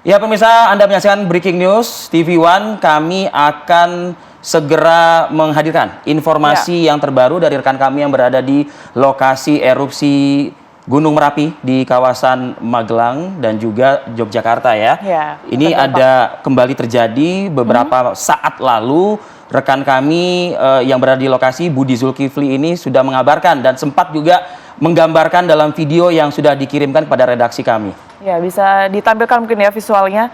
Ya pemirsa, Anda menyaksikan Breaking News TV One. Kami akan segera menghadirkan informasi yang terbaru dari rekan kami yang berada di lokasi erupsi Gunung Merapi di kawasan Magelang dan juga Yogyakarta ya. Ini ada kembali terjadi beberapa saat lalu. Rekan kami yang berada di lokasi, Budi Zulkifli ini sudah mengabarkan dan sempat juga menggambarkan dalam video yang sudah dikirimkan kepada redaksi kami. Ya, bisa ditampilkan mungkin ya visualnya.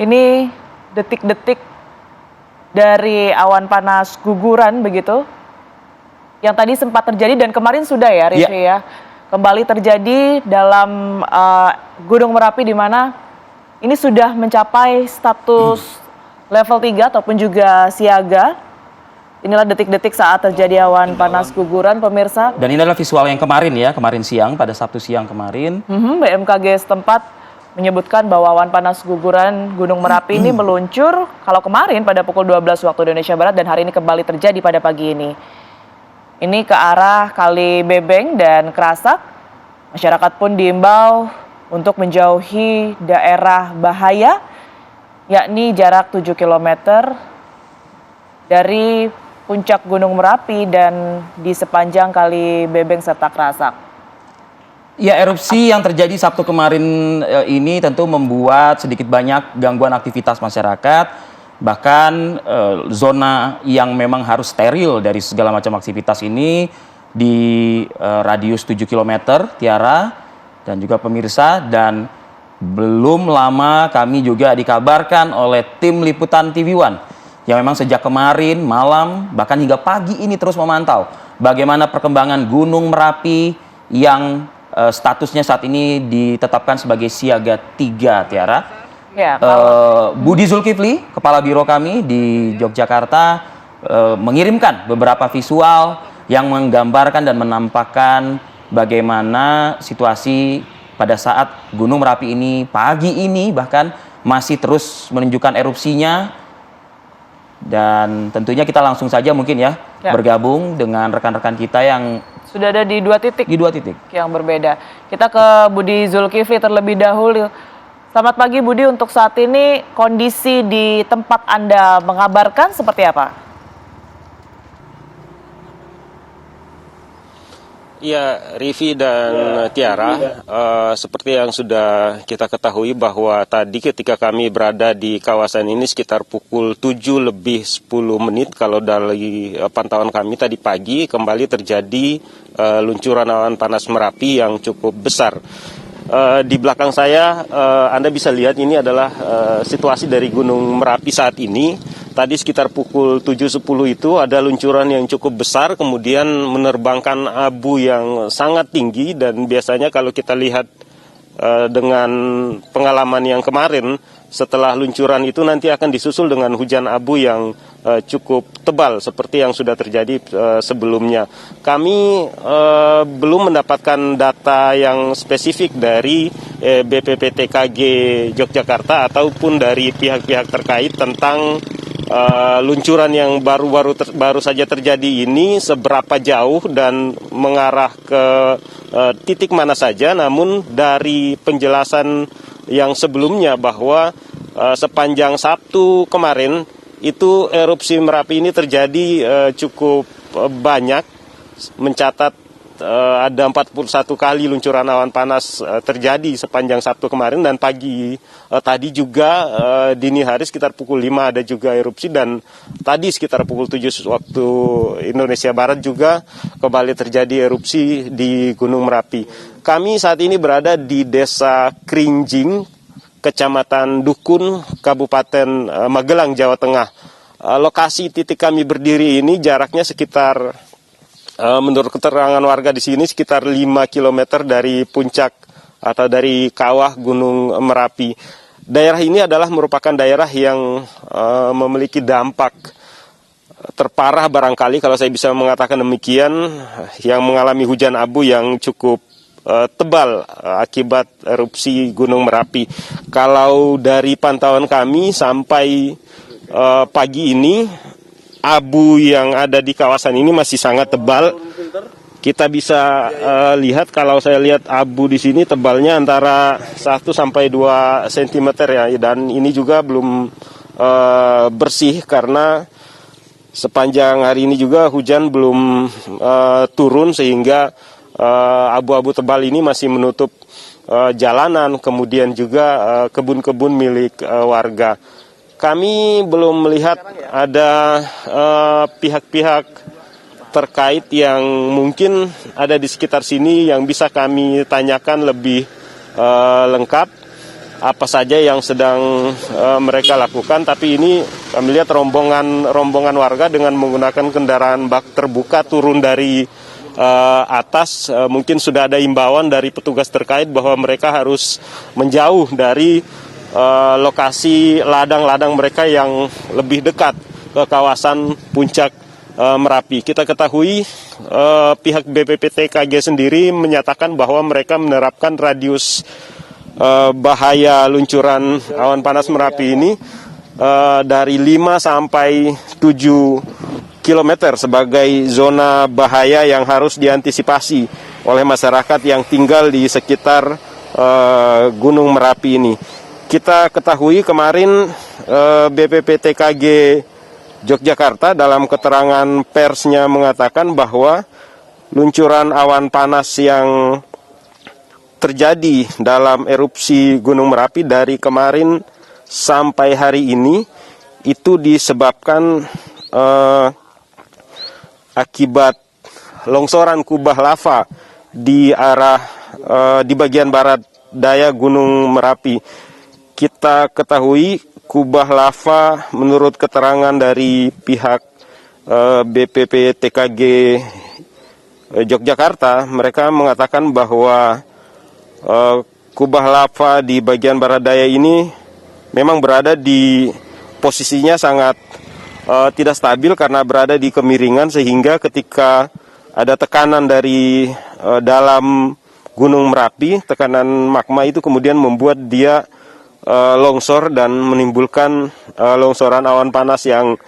Ini detik-detik dari awan panas guguran begitu. Yang tadi sempat terjadi dan kemarin sudah ya, Rifki ya. Kembali terjadi dalam Gunung Merapi di mana ini sudah mencapai status level 3 ataupun juga siaga. Inilah detik-detik saat terjadi awan panas guguran, pemirsa. Dan ini adalah visual yang kemarin ya, kemarin siang, pada Sabtu siang kemarin. BMKG setempat menyebutkan bahwa awan panas guguran Gunung Merapi ini meluncur kalau kemarin pada pukul 12 waktu Indonesia Barat dan hari ini kembali terjadi pada pagi ini. Ini ke arah Kali Bebeng dan Kerasak. Masyarakat pun diimbau untuk menjauhi daerah bahaya, yakni jarak 7 km dari puncak Gunung Merapi dan di sepanjang Kali Bebeng serta Kerasak. Ya, erupsi yang terjadi Sabtu kemarin ini tentu membuat sedikit banyak gangguan aktivitas masyarakat. Bahkan zona yang memang harus steril dari segala macam aktivitas ini di radius 7 km, Tiara dan juga pemirsa. Dan belum lama kami juga dikabarkan oleh tim liputan TV One yang memang sejak kemarin malam bahkan hingga pagi ini terus memantau bagaimana perkembangan Gunung Merapi yang statusnya saat ini ditetapkan sebagai siaga 3, Tiara. Ya, Budi Zulkifli, kepala biro kami di Yogyakarta, mengirimkan beberapa visual yang menggambarkan dan menampakkan bagaimana situasi pada saat Gunung Merapi ini pagi ini bahkan masih terus menunjukkan erupsinya. Dan tentunya kita langsung saja mungkin ya bergabung dengan rekan-rekan kita yang sudah ada di dua titik yang berbeda. Kita ke Budi Zulkifli terlebih dahulu. Selamat pagi Budi, untuk saat ini kondisi di tempat Anda mengabarkan seperti apa? Ya, Rivi dan Tiara, seperti yang sudah kita ketahui bahwa tadi ketika kami berada di kawasan ini sekitar pukul 7:10 kalau dari pantauan kami tadi pagi kembali terjadi luncuran awan panas Merapi yang cukup besar. Di belakang saya Anda bisa lihat ini adalah situasi dari Gunung Merapi saat ini. Tadi sekitar pukul 7:10 itu ada luncuran yang cukup besar, kemudian menerbangkan abu yang sangat tinggi. Dan biasanya kalau kita lihat dengan pengalaman yang kemarin, setelah luncuran itu nanti akan disusul dengan hujan abu yang cukup tebal seperti yang sudah terjadi sebelumnya. Kami belum mendapatkan data yang spesifik dari BPPTKG Yogyakarta ataupun dari pihak-pihak terkait tentang luncuran yang baru saja terjadi ini seberapa jauh dan mengarah ke titik mana saja. Namun dari penjelasan yang sebelumnya bahwa sepanjang Sabtu kemarin itu erupsi Merapi ini terjadi cukup banyak, mencatat ada 41 kali luncuran awan panas terjadi sepanjang Sabtu kemarin. Dan pagi tadi juga dini hari sekitar pukul 5 ada juga erupsi, dan tadi sekitar pukul 7 waktu Indonesia Barat juga kembali terjadi erupsi di Gunung Merapi. Kami saat ini berada di Desa Krinjing, Kecamatan Dukun, Kabupaten Magelang, Jawa Tengah. Lokasi titik kami berdiri ini jaraknya sekitar menurut keterangan warga di sini sekitar 5 km dari puncak atau dari kawah Gunung Merapi. Daerah ini adalah merupakan daerah yang memiliki dampak terparah barangkali kalau saya bisa mengatakan demikian, yang mengalami hujan abu yang cukup tebal akibat erupsi Gunung Merapi. Kalau dari pantauan kami sampai pagi ini, abu yang ada di kawasan ini masih sangat tebal kita bisa lihat, kalau saya lihat abu di sini tebalnya antara 1 sampai 2 cm ya, dan ini juga belum bersih karena sepanjang hari ini juga hujan belum turun, sehingga abu-abu tebal ini masih menutup jalanan, kemudian juga kebun-kebun milik warga. Kami belum melihat ada pihak-pihak terkait yang mungkin ada di sekitar sini yang bisa kami tanyakan lebih lengkap apa saja yang sedang mereka lakukan. Tapi ini kami lihat rombongan warga dengan menggunakan kendaraan bak terbuka turun dari atas. Mungkin sudah ada imbauan dari petugas terkait bahwa mereka harus menjauh dari lokasi ladang-ladang mereka yang lebih dekat ke kawasan puncak Merapi. Kita ketahui pihak BPPTKG sendiri menyatakan bahwa mereka menerapkan radius bahaya luncuran awan panas Merapi ini dari 5 sampai 7 km sebagai zona bahaya yang harus diantisipasi oleh masyarakat yang tinggal di sekitar Gunung Merapi ini. Kita ketahui kemarin BPPTKG Yogyakarta dalam keterangan persnya mengatakan bahwa luncuran awan panas yang terjadi dalam erupsi Gunung Merapi dari kemarin sampai hari ini itu disebabkan akibat longsoran kubah lava di arah di bagian barat daya Gunung Merapi. Kita ketahui kubah lava menurut keterangan dari pihak BPPTKG Yogyakarta, mereka mengatakan bahwa kubah lava di bagian barat daya ini memang berada di posisinya sangat tidak stabil karena berada di kemiringan, sehingga ketika ada tekanan dari dalam Gunung Merapi, tekanan magma itu kemudian membuat dia longsor dan menimbulkan longsoran awan panas yang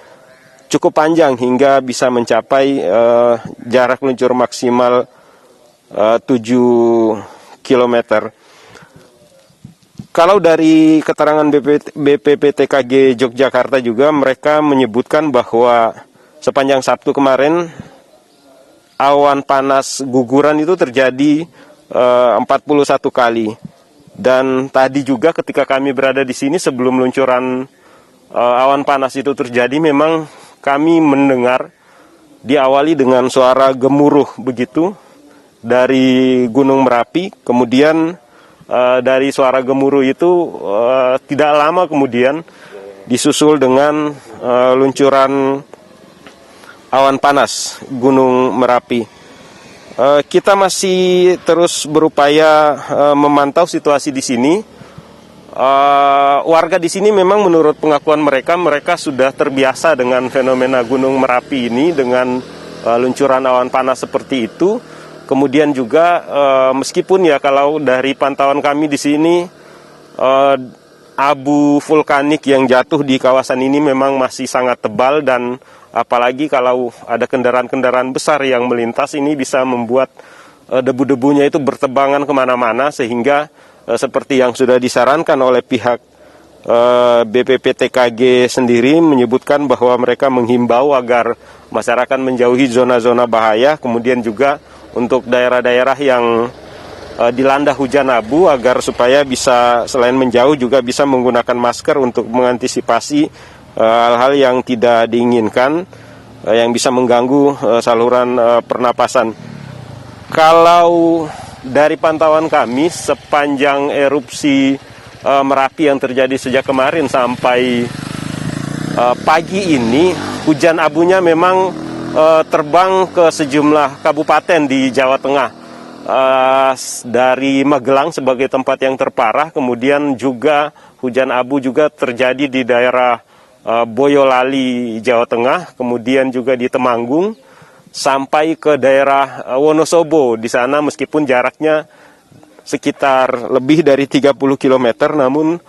cukup panjang hingga bisa mencapai jarak luncur maksimal 7 km. Kalau dari keterangan BPPTKG Yogyakarta juga, mereka menyebutkan bahwa sepanjang Sabtu kemarin awan panas guguran itu terjadi 41 kali. Dan tadi juga ketika kami berada di sini sebelum luncuran awan panas itu terjadi, memang kami mendengar diawali dengan suara gemuruh begitu dari Gunung Merapi. Kemudian dari suara gemuruh itu tidak lama kemudian disusul dengan luncuran awan panas Gunung Merapi. Kita masih terus berupaya memantau situasi di sini. Warga di sini memang menurut pengakuan mereka sudah terbiasa dengan fenomena Gunung Merapi ini dengan luncuran awan panas seperti itu. Kemudian juga meskipun ya kalau dari pantauan kami di sini abu vulkanik yang jatuh di kawasan ini memang masih sangat tebal, dan apalagi kalau ada kendaraan-kendaraan besar yang melintas, ini bisa membuat debu-debunya itu bertebangan kemana-mana, sehingga seperti yang sudah disarankan oleh pihak BPPTKG sendiri menyebutkan bahwa mereka menghimbau agar masyarakat menjauhi zona-zona bahaya, kemudian juga untuk daerah-daerah yang dilanda hujan abu agar supaya bisa selain menjauh juga bisa menggunakan masker untuk mengantisipasi hal-hal yang tidak diinginkan yang bisa mengganggu saluran pernapasan. Kalau dari pantauan kami sepanjang erupsi Merapi yang terjadi sejak kemarin sampai pagi ini, hujan abunya memang terbang ke sejumlah kabupaten di Jawa Tengah. Dari Magelang sebagai tempat yang terparah, kemudian juga hujan abu juga terjadi di daerah Boyolali, Jawa Tengah, kemudian juga di Temanggung, sampai ke daerah Wonosobo. Di sana meskipun jaraknya sekitar lebih dari 30 km, namun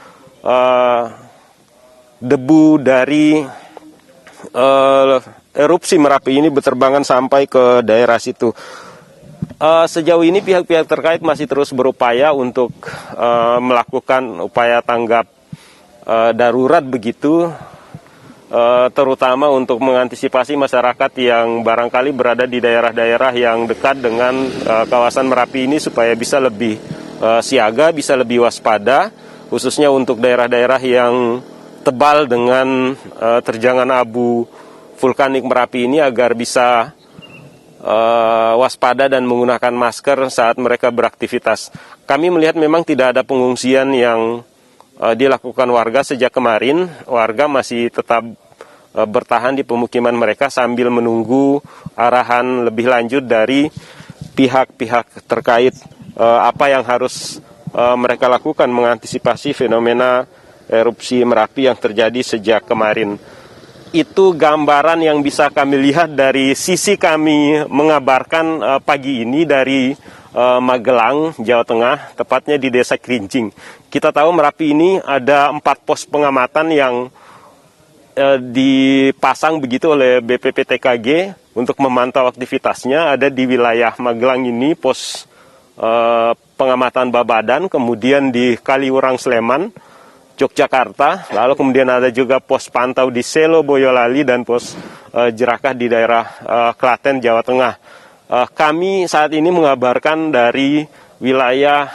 debu dari erupsi Merapi ini berterbangan sampai ke daerah situ. Sejauh ini pihak-pihak terkait masih terus berupaya untuk melakukan upaya tanggap darurat begitu, terutama untuk mengantisipasi masyarakat yang barangkali berada di daerah-daerah yang dekat dengan kawasan Merapi ini supaya bisa lebih siaga, bisa lebih waspada, khususnya untuk daerah-daerah yang tebal dengan terjangan abu vulkanik Merapi ini agar bisa waspada dan menggunakan masker saat mereka beraktivitas. Kami melihat memang tidak ada pengungsian yang dilakukan warga sejak kemarin. Warga masih tetap bertahan di pemukiman mereka sambil menunggu arahan lebih lanjut dari pihak-pihak terkait apa yang harus mereka lakukan mengantisipasi fenomena erupsi Merapi yang terjadi sejak kemarin. Itu gambaran yang bisa kami lihat dari sisi kami mengabarkan pagi ini dari Magelang, Jawa Tengah, tepatnya di Desa Kerincing. Kita tahu Merapi ini ada 4 pos pengamatan yang dipasang begitu oleh BPPTKG untuk memantau aktivitasnya. Ada di wilayah Magelang ini pos pengamatan Babadan, kemudian di Kaliurang Sleman, Yogyakarta, lalu kemudian ada juga pos pantau di Selo Boyolali dan pos Jerakah di daerah Klaten, Jawa Tengah. Kami saat ini mengabarkan dari wilayah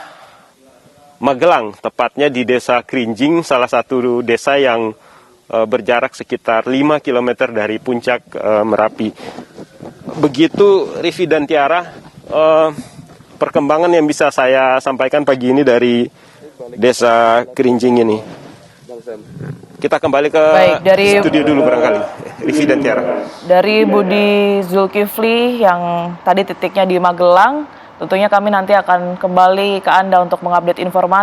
Magelang, tepatnya di Desa Kerinjing, salah satu desa yang berjarak sekitar 5 km dari puncak Merapi. Begitu Rivi dan Tiara, perkembangan yang bisa saya sampaikan pagi ini dari Desa Kerinjing ini. Kita kembali ke studio dulu barangkali, Rivi dan Tiara. Dari Budi Zulkifli yang tadi titiknya di Magelang, tentunya kami nanti akan kembali ke Anda untuk mengupdate informasi